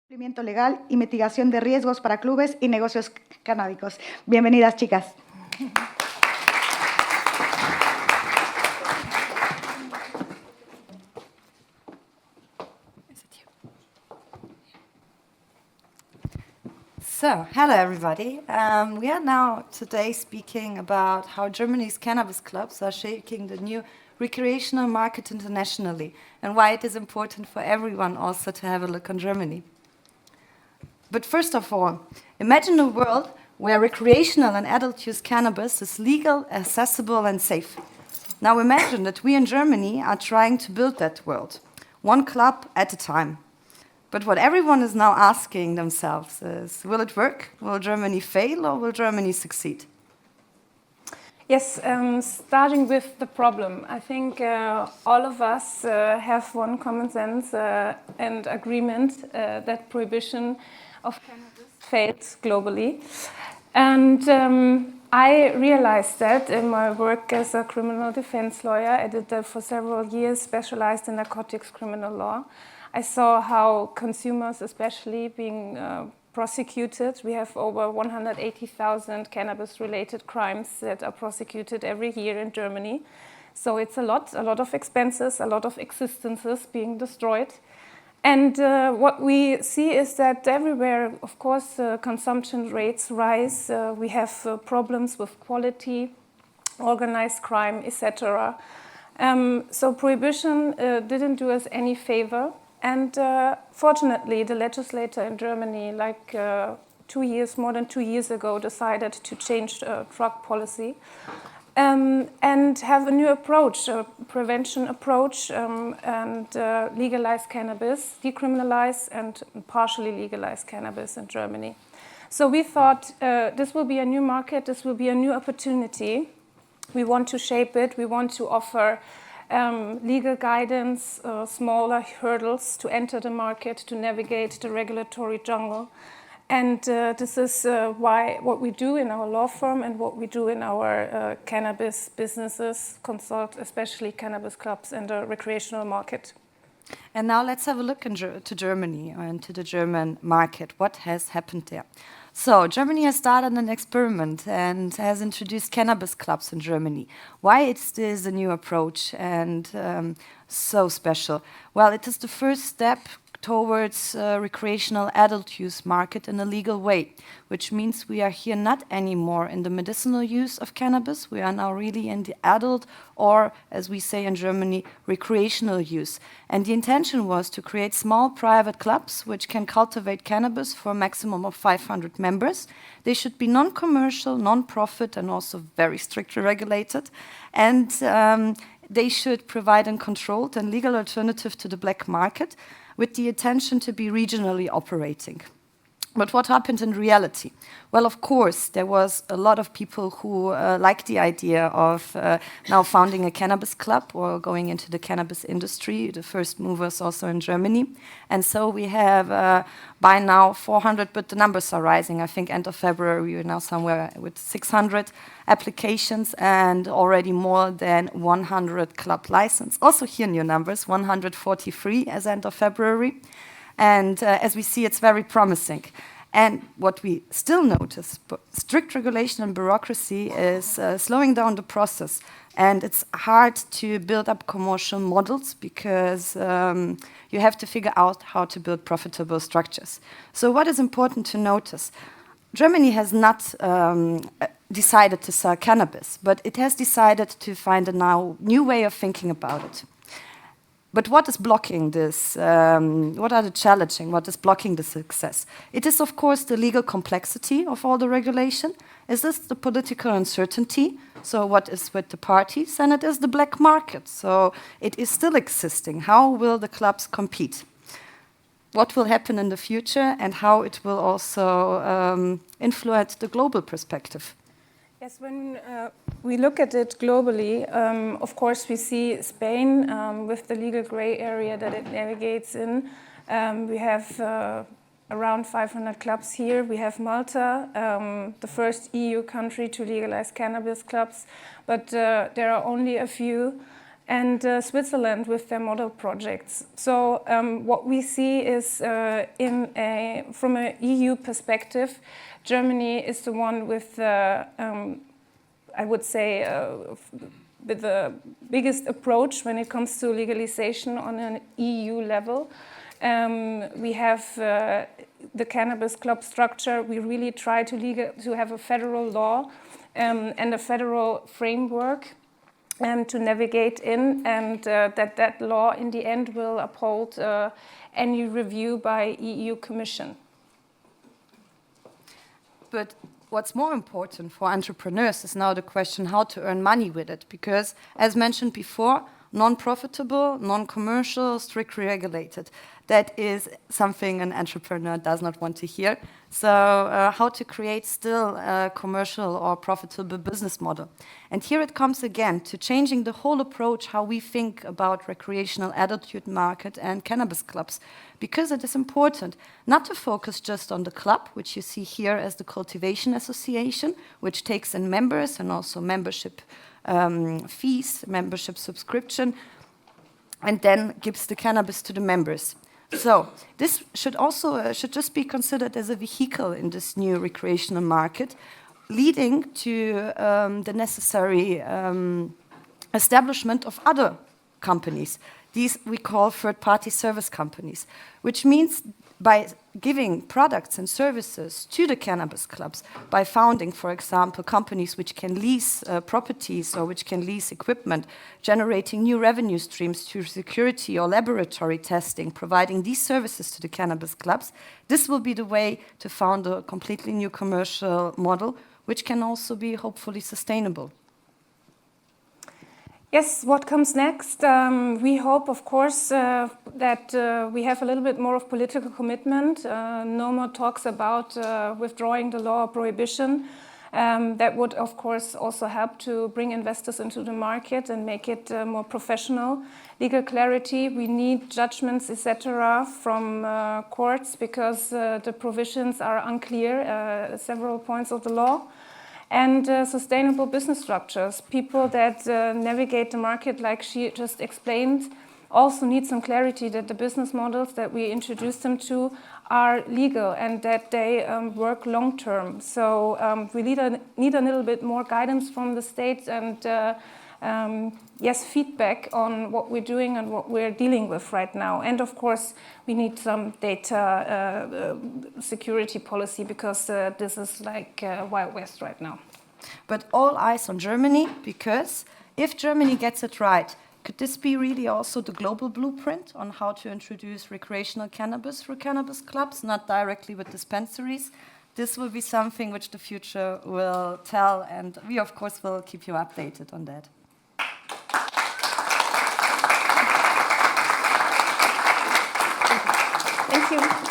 Cumplimiento legal y mitigación de riesgos para clubes y negocios canábicos. Bienvenidas, chicas. So, hello everybody. We are now today speaking about how Germany's cannabis clubs are shaping the new recreational market internationally and why it is important for everyone also to have a look on Germany. But first of all, imagine a world where recreational and adult use cannabis is legal, accessible and safe. Now imagine that we in Germany are trying to build that world, one club at a time. But what everyone is now asking themselves is, will it work? Will Germany fail or will Germany succeed? Yes, starting with the problem. I think all of us have one common sense and agreement that prohibition of cannabis fails globally. And I realized that in my work as a criminal defense lawyer. I did that for several years, specialized in narcotics criminal law. I saw how consumers, especially, being prosecuted. We have over 180,000 cannabis-related crimes that are prosecuted every year in Germany. So it's a lot of expenses, a lot of existences being destroyed. And what we see is that everywhere, of course, consumption rates rise. We have problems with quality, organized crime, etc. So prohibition didn't do us any favor. And fortunately, the legislator in Germany, like more than 2 years ago, decided to change drug policy and have a new approach, a prevention approach, and legalize cannabis, decriminalize and partially legalize cannabis in Germany. So we thought this will be a new market, this will be a new opportunity. We want to shape it, we want to offer legal guidance, smaller hurdles to enter the market, to navigate the regulatory jungle. And this is what we do in our law firm and what we do in our cannabis businesses, consult especially cannabis clubs and the recreational market. And now let's have a look to Germany and to the German market. What has happened there? So Germany has started an experiment and has introduced cannabis clubs in Germany. Why is this a new approach and so special? Well, it is the first step towards recreational adult use market in a legal way, which means we are here not anymore in the medicinal use of cannabis. We are now really in the adult, or as we say in Germany, recreational use. And the intention was to create small private clubs which can cultivate cannabis for a maximum of 500 members. They should be non-commercial, non-profit, and also very strictly regulated. And they should provide a controlled and legal alternative to the black market, with the intention to be regionally operating. But what happened in reality? Well, of course, there was a lot of people who liked the idea of now founding a cannabis club or going into the cannabis industry, the first movers also in Germany. And so we have by now 400, but the numbers are rising. I think end of February, we are now somewhere with 600 applications and already more than 100 club license. Also here new numbers, 143 as end of February. And as we see, it's very promising. And what we still notice, strict regulation and bureaucracy is slowing down the process. And it's hard to build up commercial models because you have to figure out how to build profitable structures. So what is important to notice? Germany has not decided to sell cannabis, but it has decided to find a now new way of thinking about it. But what is blocking this? What are the challenging? What is blocking the success? It is, of course, the legal complexity of all the regulation. Is this the political uncertainty? So what is with the parties? And it is the black market. So it is still existing. How will the clubs compete? What will happen in the future and how it will also influence the global perspective? Yes, when we look at it globally, of course we see Spain with the legal gray area that it navigates in. We have around 500 clubs here. We have Malta, the first EU country to legalize cannabis clubs, but there are only a few. and Switzerland with their model projects. So what we see is from an EU perspective, Germany is the one with, I would say, with the biggest approach when it comes to legalization on an EU level. We have the cannabis club structure. We really try to have a federal law and a federal framework to navigate in, and that law in the end will uphold any review by EU Commission. But what's more important for entrepreneurs is now the question how to earn money with it, because as mentioned before, non-profitable, non-commercial, strictly regulated. That is something an entrepreneur does not want to hear. So how to create still a commercial or profitable business model. And here it comes again to changing the whole approach how we think about recreational adult market and cannabis clubs. Because it is important not to focus just on the club, which you see here as the cultivation association, which takes in members and also membership fees, membership subscription, and then gives the cannabis to the members. So this should also should just be considered as a vehicle in this new recreational market, leading to the necessary establishment of other companies. These we call third-party service companies, which means by giving products and services to the cannabis clubs, by founding, for example, companies which can lease properties or which can lease equipment, generating new revenue streams through security or laboratory testing, providing these services to the cannabis clubs, this will be the way to found a completely new commercial model, which can also be hopefully sustainable. Yes, what comes next? We hope, of course, that we have a little bit more of political commitment. No more talks about withdrawing the law or prohibition. That would, of course, also help to bring investors into the market and make it more professional. Legal clarity, we need judgments, etc., from courts because the provisions are unclear at several points of the law. And sustainable business structures. People that navigate the market, like she just explained, also need some clarity that the business models that we introduce them to are legal and that they work long term. So we need a little bit more guidance from the states and yes, feedback on what we're doing and what we're dealing with right now. And of course, we need some data security policy because this is like Wild West right now. But all eyes on Germany, because if Germany gets it right, could this be really also the global blueprint on how to introduce recreational cannabis for cannabis clubs, not directly with dispensaries? This will be something which the future will tell, and we, of course, will keep you updated on that. Thank you.